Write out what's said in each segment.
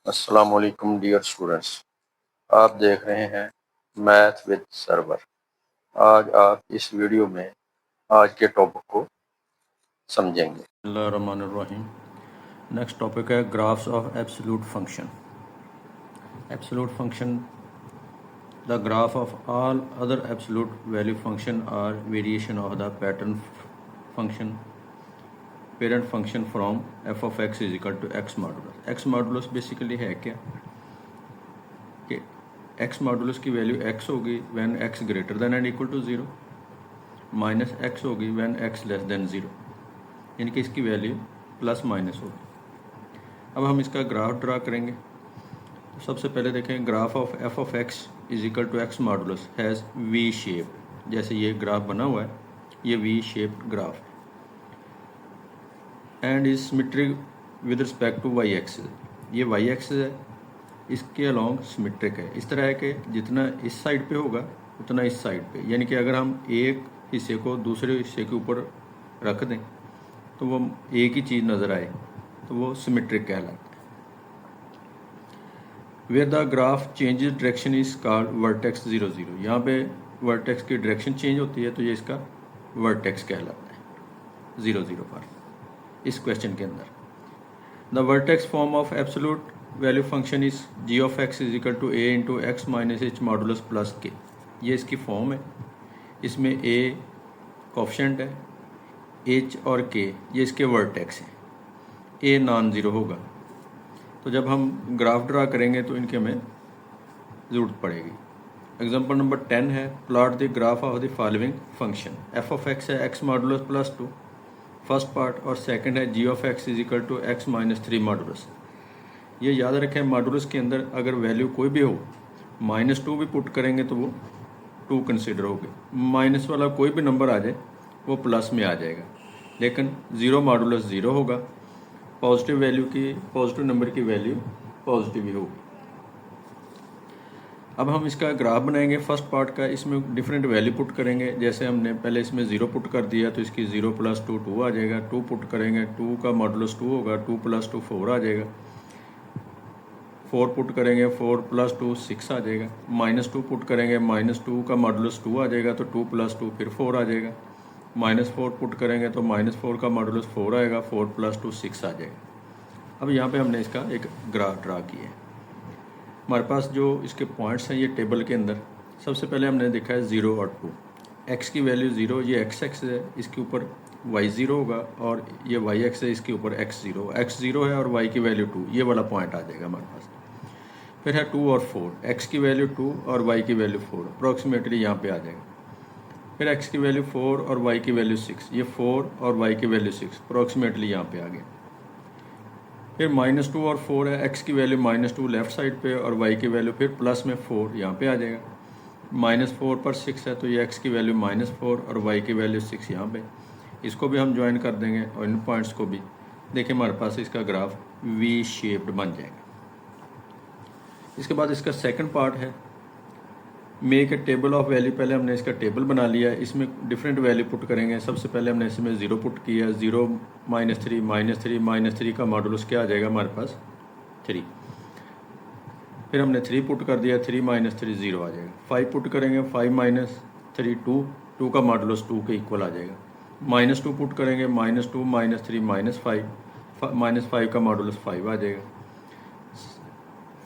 अस्सलाम वालेकुम dear students. आप देख रहे हैं मैथ विद सर्वर। आज आप इस वीडियो में आज के टॉपिक को समझेंगे। बिस्मिल्लाहिर्रहमानिर्रहीम। नेक्स्ट टॉपिक है graphs of absolute function. Absolute function, the graph of all other absolute value function are variation of the pattern function parent function from F of X is equal to X modulus. X modulus basically है क्या कि X modulus की value X होगी when X greater than and equal to zero, minus X होगी when X less than zero, यानी कि इसकी value plus minus होगी। अब हम इसका ग्राफ ड्रा करेंगे। तो सबसे पहले देखें graph of F of X is equal to X modulus has V shape. जैसे ये ग्राफ बना हुआ है, ये वी शेप्ड ग्राफ है and is symmetric with respect to Y axis. ये वाई एक्सिस है, इसके अलोंग सिमेट्रिक है। इस तरह है कि जितना इस साइड पे होगा उतना इस साइड पे, यानी कि अगर हम एक हिस्से को दूसरे हिस्से के ऊपर रख दें तो वो एक ही चीज़ नज़र आए तो वो सिमेट्रिक कहलाता है। Where the graph changes direction is called vertex 0 0। यहाँ पे वर्टेक्स की डायरेक्शन चेंज होती है तो ये इसका वर्टेक्स कहलाता है 0 0 पर। इस क्वेश्चन के अंदर the vertex form of absolute value function is G of X is equal to A into X minus H modulus plus K. ये इसकी फॉर्म है। इसमें ए कोफिशिएंट है, एच और के ये इसके वर्टेक्स हैं। ए नॉन ज़ीरो होगा, तो जब हम ग्राफ ड्रा करेंगे तो इनके हमें ज़रूरत पड़ेगी। एग्जांपल नंबर 10 है, plot the graph of the following function. F of X है X modulus plus 2 first part, और सेकंड है G of X is equal to X minus 3 modulus. ये याद रखें मॉडुलस के अंदर अगर वैल्यू कोई भी हो, -2 भी पुट करेंगे तो वो 2 कंसिडर होगी। माइनस वाला कोई भी नंबर आ जाए वो प्लस में आ जाएगा, लेकिन ज़ीरो मॉडुलस ज़ीरो होगा। पॉजिटिव वैल्यू की, पॉजिटिव नंबर की वैल्यू पॉजिटिव ही होगी। अब हम इसका ग्राफ बनाएंगे फर्स्ट पार्ट का। इसमें डिफरेंट वैल्यू पुट करेंगे। जैसे हमने पहले इसमें 0 पुट कर दिया तो इसकी 0 + 2 2 आ जाएगा। 2 पुट करेंगे, 2 का मॉडुलस 2 होगा, 2 + 2 4 आ जाएगा। 4 पुट करेंगे, 4 + 2 6 आ जाएगा। -2 पुट करेंगे, -2 का मॉडुलस 2 आ जाएगा तो 2 + 2 फिर 4 आ जाएगा। -4 पुट करेंगे तो -4 का मॉडुलस 4 आएगा, 4 + 2 6 आ जाएगा। अब यहाँ पे हमने इसका एक ग्राफ ड्रा किया है। हमारे पास जो इसके पॉइंट्स हैं ये टेबल के अंदर, सबसे पहले हमने देखा है 0 और 2। एक्स की वैल्यू 0, ये एक्स एक्सिस है, इसके ऊपर वाई 0 होगा, और ये वाई एक्स है, इसके ऊपर एक्स 0। एक्स 0 है और वाई की वैल्यू 2, ये वाला पॉइंट आ जाएगा हमारे पास। फिर है 2 और 4, एक्स की वैल्यू 2 और वाई की वैल्यू 4, अप्रॉक्सीमेटली यहाँ पे आ जाएगा। फिर एक्स की वैल्यू 4 और वाई की वैल्यू 6, ये 4 और वाई की वैल्यू 6, अप्रॉक्सीमेटली यहाँ पे आ गया। फिर -2 और 4 है, एक्स की वैल्यू -2 लेफ्ट साइड पे और वाई की वैल्यू फिर प्लस में 4 यहाँ पे आ जाएगा। -4 पर 6 है तो ये एक्स की वैल्यू -4 और वाई की वैल्यू 6 यहाँ पे। इसको भी हम ज्वाइन कर देंगे और इन पॉइंट्स को भी। देखिए हमारे पास इसका ग्राफ वी शेप्ड बन जाएगा। इसके बाद इसका सेकंड पार्ट है make a table of value. पहले हमने इसका टेबल बना लिया है, इसमें डिफरेंट वैल्यू पुट करेंगे। सबसे पहले हमने इसमें 0 पुट किया, 0 -3 -3 का मॉडुलस क्या आ जाएगा हमारे पास 3। फिर हमने 3 पुट कर दिया, 3 - 3 0 आ जाएगा। 5 पुट करेंगे, 5 - 3 2, 2 का मॉडुलस 2 के इक्वल आ जाएगा। -2 पुट करेंगे, -2 -3 -5, -5 का मॉडुलस 5 आ जाएगा।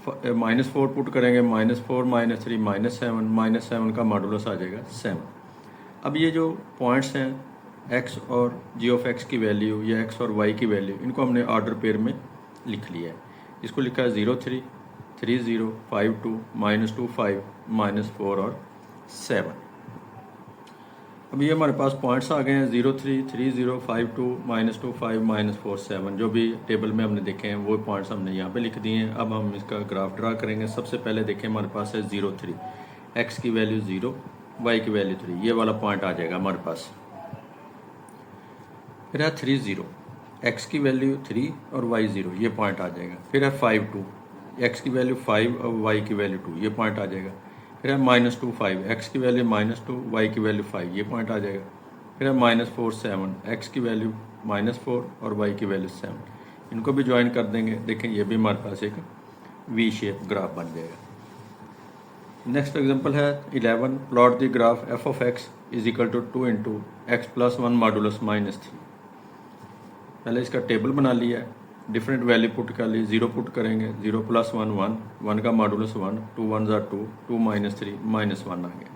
-4 पुट करेंगे, -4 -3 -7, -7 का मॉडुलस आ जाएगा 7। अब ये जो पॉइंट्स हैं x और g ऑफ x की वैल्यू या x और y की वैल्यू, इनको हमने ऑर्डर पेयर में लिख लिया है। इसको लिखा है 0 3 3 0 5 2 -2 5 -4 और 7। अब ये हमारे पास पॉइंट्स आ गए हैं 0 3 3 0 5 2 -2 5 -4 7। जो भी टेबल में हमने देखे हैं वो पॉइंट्स हमने यहाँ पे लिख दिए हैं। अब हम इसका ग्राफ ड्रा करेंगे। सबसे पहले देखें हमारे पास है 0 3, एक्स की वैल्यू 0, वाई की वैल्यू 3, ये वाला पॉइंट आ जाएगा हमारे पास। फिर है 3 0, एक्स की वैल्यू 3 और वाई 0, ये पॉइंट आ जाएगा। फिर है 5 2, एक्स की वैल्यू 5 और वाई की वैल्यू 2, ये पॉइंट आ जाएगा। फिर है -2 5, एक्स की वैल्यू -2, वाई की वैल्यू 5, ये पॉइंट आ जाएगा। फिर है -4 7, एक्स की वैल्यू -4 और वाई की वैल्यू 7। इनको भी ज्वाइन कर देंगे। देखें ये भी हमारे पास एक वी शेप ग्राफ बन जाएगा। नेक्स्ट एग्जांपल है 11, plot the graph F of X is equal to 2 into X plus 1 modulus -3। पहले इसका टेबल बना लिया है, डिफरेंट वैल्यू पुट कर ली, 0 पुट करेंगे, 0 + 1 1, 1 का मॉडुलस 1, 2 1 ज़ा 2, 2 - 3 -1 आ गया।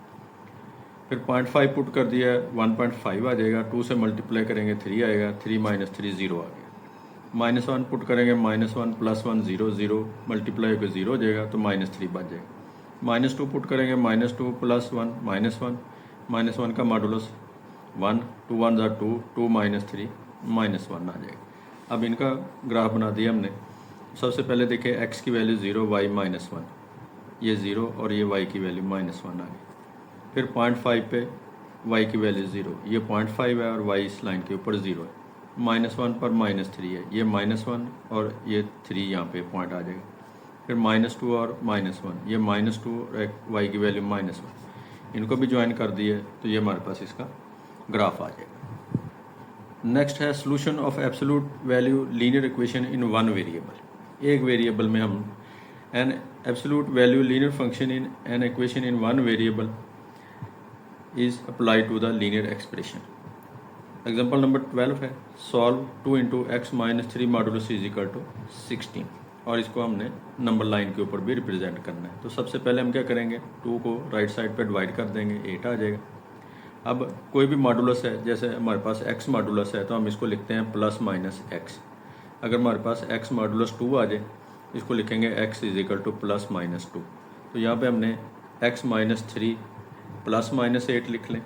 फिर 0.5 पुट कर दिया है, 1.5 आ जाएगा, 2 से मल्टीप्लाई करेंगे 3 आएगा, 3 - 3 0 आ गया। -1 पुट करेंगे, -1 + 1 0 0 मल्टीप्लाई होकर 0 हो जाएगा तो -3 बच जाएगा। -2 पुट करेंगे, -2 + 1 -1 का मॉडुलस 1, 2 1 ज़ा 2, 2 - 3 -1 आ जाएगा। अब इनका ग्राफ बना दिया हमने। सबसे पहले देखें x की वैल्यू 0, y -1, ये 0 और ये y की वैल्यू -1 आ गई। फिर 0.5 पे y की वैल्यू 0, ये 0.5 है और y इस लाइन के ऊपर 0 है। -1 पर -3 है, ये -1 और ये 3 यहाँ पे पॉइंट आ जाएगा। फिर -2 और -1, ये -2 और y की वैल्यू -1, इनको भी ज्वाइन कर दिए तो ये हमारे पास इसका ग्राफ आ जाएगा। नेक्स्ट है solution of absolute value linear equation in one variable. एक वेरिएबल में हम an absolute value linear function in an equation in one variable is apply to the linear expression. Example number 12 है, solve 2 into X -3 modulus is equal to 16, और इसको हमने number line के ऊपर भी रिप्रेजेंट करना है। तो सबसे पहले हम क्या करेंगे, 2 को राइट साइड पे डिवाइड कर देंगे, 8 आ जाएगा। अब कोई भी मॉडुलस है, जैसे हमारे पास x मॉडुलस है तो हम इसको लिखते हैं +- x। अगर हमारे पास x मॉडुलस 2 आ जाए, इसको लिखेंगे x = +-2। तो यहाँ पे हमने x - 3 +-8 लिख लें,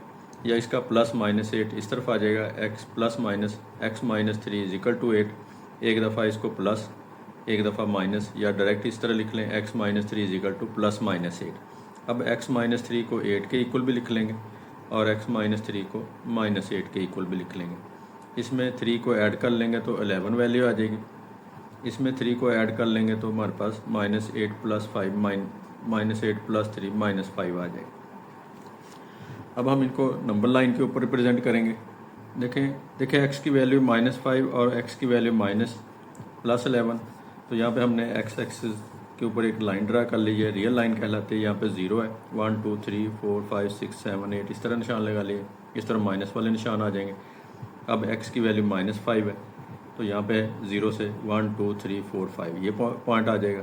या इसका +-8 इस तरफ आ जाएगा, x + -3 = 8। एक दफ़ा इसको प्लस, एक दफ़ा माइनस, या डायरेक्ट इस तरह लिख लें, x - 3 = +-8। अब x - 3 को 8 के इक्वल भी लिख लेंगे और x - 3 को -8 के इक्वल भी लिख लेंगे। इसमें 3 को ऐड कर लेंगे तो 11 वैल्यू आ जाएगी। इसमें 3 को ऐड कर लेंगे तो हमारे पास -8 + 5 -8 + 3 -5 आ जाएगा। अब हम इनको नंबर लाइन के ऊपर रिप्रेजेंट करेंगे। देखें x की वैल्यू -5 और x की वैल्यू +11। तो यहाँ पे हमने x एक्सिस के ऊपर एक लाइन ड्रा कर ली है, रियल लाइन कहलाती है। यहाँ पे 0 है, 1 2 3 4 5 6 7 8 इस तरह निशान लगा लिए, इस तरह माइनस वाले निशान आ जाएंगे। अब x की वैल्यू -5 है तो यहाँ पे 0 से 1 2 3 4 5 ये पॉइंट आ जाएगा।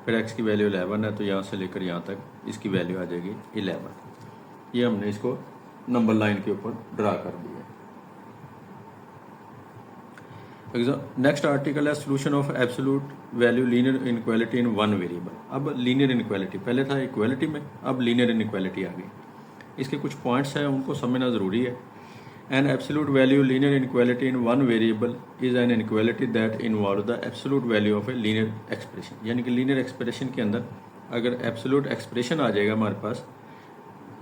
फिर x की वैल्यू 11 है तो यहाँ से लेकर यहाँ तक इसकी वैल्यू आ जाएगी 11। ये हमने इसको नंबर लाइन के ऊपर ड्रा कर दिया। नेक्स्ट आर्टिकल है solution of absolute value linear inequality in one variable. अब लीनियर इनइक्वालिटी, पहले था इक्वालिटी में, अब लीनियर इनइक्वालिटी आ गई। इसके कुछ पॉइंट्स हैं, उनको समझना ज़रूरी है। N absolute value linear inequality in one variable is an inequality that involve the absolute value of a linear expression. यानी कि लीनियर एक्सप्रेशन के अंदर अगर एब्सोल्यूट एक्सप्रेशन आ जाएगा हमारे पास,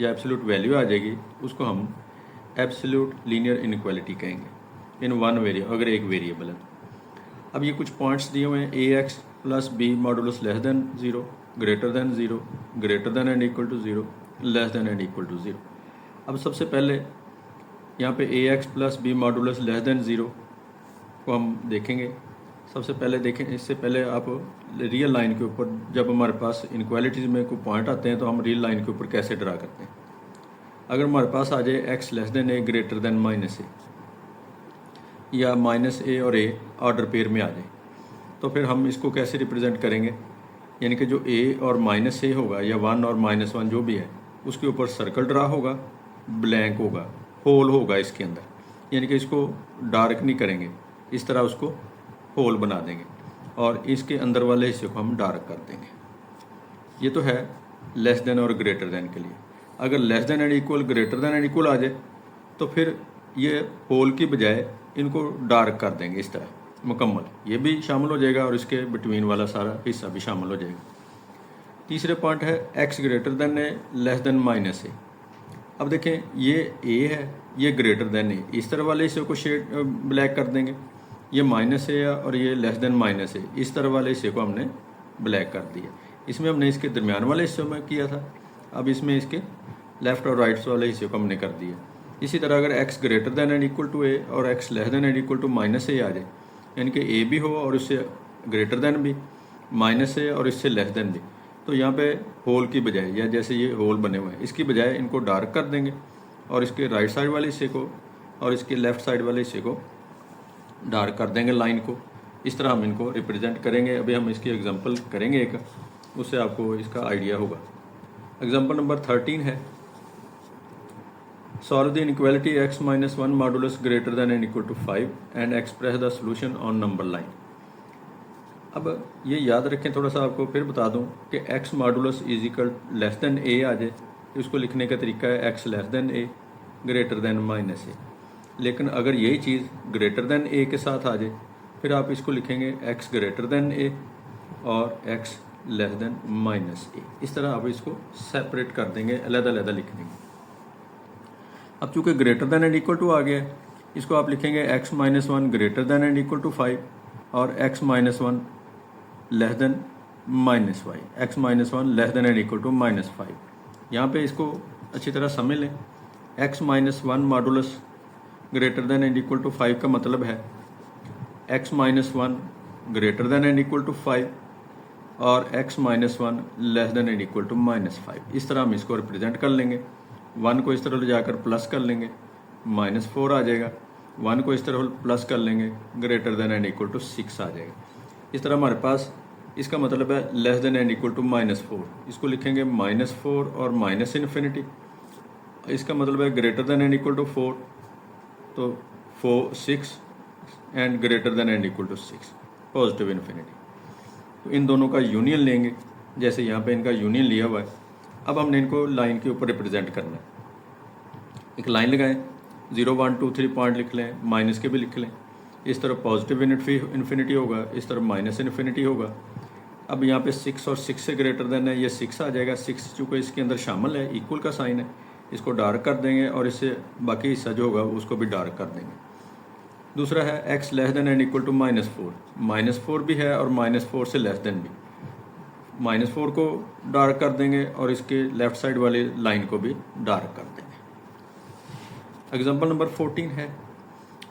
या एब्सोल्यूट वैल्यू आ जाएगी, उसको हम एब्सोल्यूट लीनियर इनइक्वालिटी कहेंगे इन वन वेरिएबल, अगर एक वेरिएबल है। अब ये कुछ पॉइंट्स दिए हुए हैं, ax + b modulus <0, greater than 0, greater than and equal to 0, less than and equal to 0। अब सबसे पहले यहाँ पे ax + b मॉडुलस <0 को हम देखेंगे। सबसे पहले देखें, इससे पहले आप रियल लाइन के ऊपर, जब हमारे पास इनक्वालिटीज़ में कोई पॉइंट आते हैं तो हम रियल लाइन के ऊपर कैसे ड्रा करते हैं। अगर हमारे पास आ जाए x a greater than -a, या -a और a ऑर्डर पेयर में आ जाए, तो फिर हम इसको कैसे रिप्रेजेंट करेंगे। यानी कि जो a और -a होगा, या 1 और -1 जो भी है, उसके ऊपर सर्कल ड्रा होगा, ब्लैंक होगा, होल होगा इसके अंदर। यानी कि इसको डार्क नहीं करेंगे, इस तरह उसको होल बना देंगे और इसके अंदर वाले हिस्से को हम डार्क कर देंगे। ये तो है लेस देन और ग्रेटर देन के लिए। अगर less than and equal, greater than and equal आ जाए तो फिर ये होल की बजाय इनको डार्क कर देंगे इस तरह मुकम्मल, ये भी शामिल हो जाएगा और इसके बिटवीन वाला सारा हिस्सा भी शामिल हो जाएगा। तीसरे पॉइंट है x greater then a less than -a। अब देखें ये a है, ये ग्रेटर देन a, इस तरह वाले हिस्से को शेड ब्लैक कर देंगे। ये -a और ये लेस देन -a, इस तरह वाले हिस्से को हमने ब्लैक कर दिया। इसमें हमने इसके दरमियान वाले हिस्से में किया था, अब इसमें इसके लेफ़्ट और राइट वाले हिस्से को हमने कर दिया। इसी तरह अगर x greater than and equal to a और x less than and equal to -a आ जाए, यानी कि a भी हो और उससे ग्रेटर देन भी, माइनस से और इससे लेस देन बी। तो यहाँ पे होल की बजाय, या जैसे ये होल बने हुए हैं, इसकी बजाय इनको डार्क कर देंगे और इसके राइट साइड वाले हिस्से को और इसके लेफ़्ट साइड वाले हिस्से को डार्क कर देंगे लाइन को। इस तरह हम इनको रिप्रेजेंट करेंगे। अभी हम इसकी एग्जांपल करेंगे एक, उससे आपको इसका आइडिया होगा। एग्जांपल नंबर 13 है, solve the inequality x minus 1 modulus greater than and equal to 5 and express the solution on number line. अब ये याद रखें, थोड़ा सा आपको फिर बता दूं कि x modulus is equal less than a आ जाए तो इसको लिखने का तरीका है x less then a greater than minus a। लेकिन अगर यही चीज़ ग्रेटर देन a के साथ आ जाए फिर आप इसको लिखेंगे x ग्रेटर देन a और x less than minus a। इस तरह आप इसको सेपरेट कर देंगे, अलग-अलग लिख देंगे। अब चूँकि greater than and equal to आ गया है, इसको आप लिखेंगे x minus 1 greater than and equal to 5 और x minus 1 less than minus 5, x minus 1 less than and equal to minus 5। यहाँ पे इसको अच्छी तरह समझ लें। x minus 1 modulus greater than and equal to 5 का मतलब है x minus 1 greater than and equal to 5 और x minus 1 less than and equal to minus 5। इस तरह हम इसको रिप्रेजेंट कर लेंगे। 1 को इस तरह ले जाकर प्लस कर लेंगे, माइनस 4 आ जाएगा। 1 को इस तरह प्लस कर लेंगे, greater than and equal to 6 आ जाएगा। इस तरह हमारे पास इसका मतलब है less than and equal to minus 4। इसको लिखेंगे माइनस 4 और माइनस इन्फिनिटी। इसका मतलब है greater than and equal to 4, तो 6 and greater than and equal to 6 positive infinity. तो इन दोनों का यूनियन लेंगे, जैसे यहाँ पे इनका यूनियन लिया हुआ है। अब हमने इनको लाइन के ऊपर रिप्रेजेंट करना है। एक लाइन लगाएं, 0 1 2 3 पॉइंट लिख लें, माइनस के भी लिख लें। इस तरफ पॉजिटिव इन्फिनिटी होगा, इस तरफ माइनस इन्फिनिटी होगा। अब यहाँ पे 6 और 6 से ग्रेटर देन है, ये 6 आ जाएगा। 6 चूँकि इसके अंदर शामिल है, इक्वल का साइन है, इसको डार्क कर देंगे और इससे बाकी हिस्सा जो होगा उसको भी डार्क कर देंगे। दूसरा है x less than and equal to minus 4। Minus 4 भी है और माइनस 4 से लेस देन भी। माइनस 4 को डार्क कर देंगे और इसके लेफ्ट साइड वाली लाइन को भी डार्क कर देंगे। एग्जांपल नंबर 14 है,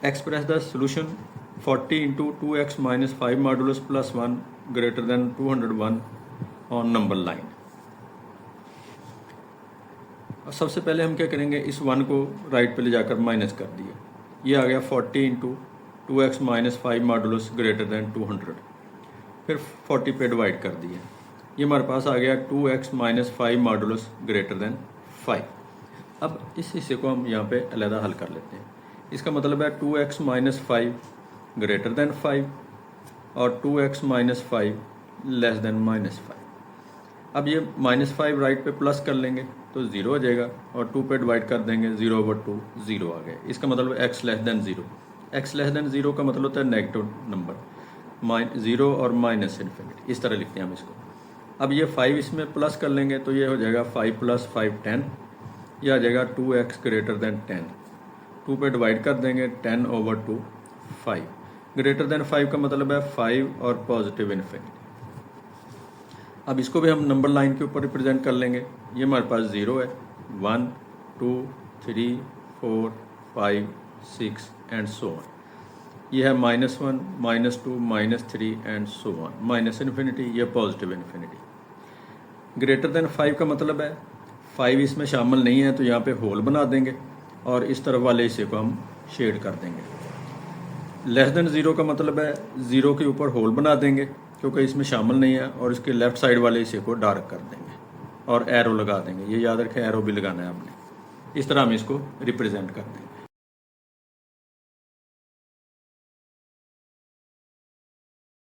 express the solution 40 into 2x minus 5 modulus plus 1 greater then 201 on number line. सबसे पहले हम क्या करेंगे, इस 1 को राइट पे ले जाकर माइनस कर दिया, ये आ गया 40 into 2x minus 5 modulus greater then 200। फिर 40 पे डिवाइड कर दिया, ये हमारे पास आ गया 2x minus 5 modulus greater then 5। अब इस हिस्से को हम यहाँ पे अलग हल कर लेते हैं। इसका मतलब है 2x माइनस 5 ग्रेटर देन 5 और 2x minus 5 less than minus 5। अब ये माइनस 5 राइट पे प्लस कर लेंगे तो 0 आ जाएगा और 2 पे डिवाइड कर देंगे, 0/2 0 आ गया। इसका मतलब x less then 0। x less then 0 का मतलब होता है नेगेटिव नंबर, 0 और माइनस इन्फिनिटी। इस तरह लिखते हैं हम इसको। अब ये 5 इसमें प्लस कर लेंगे तो ये हो जाएगा 5 + 5 10, यह आ जाएगा 2x ग्रेटर देन 10। 2 पे डिवाइड कर देंगे, 10/2 5। ग्रेटर देन 5 का मतलब है 5 और पॉजिटिव इन्फिनिटी। अब इसको भी हम नंबर लाइन के ऊपर रिप्रेजेंट कर लेंगे। ये हमारे पास 0 है, 1 2 3 4 5 6 एंड सो ऑन। ये है -1 -2 -3 and so on. Minus infinity, ये पॉजिटिव इन्फिनिटी। ग्रेटर देन 5 का मतलब है 5 इसमें शामिल नहीं है, तो यहाँ पे होल बना देंगे और इस तरफ वाले हिस्से को हम शेड कर देंगे। लेस देन 0 का मतलब है 0 के ऊपर होल बना देंगे क्योंकि इसमें शामिल नहीं है, और इसके लेफ्ट साइड वाले हिस्से को डार्क कर देंगे और एरो लगा देंगे। ये याद रखें, एरो भी लगाना है आपने। इस तरह हम इसको रिप्रेजेंट कर देंगे।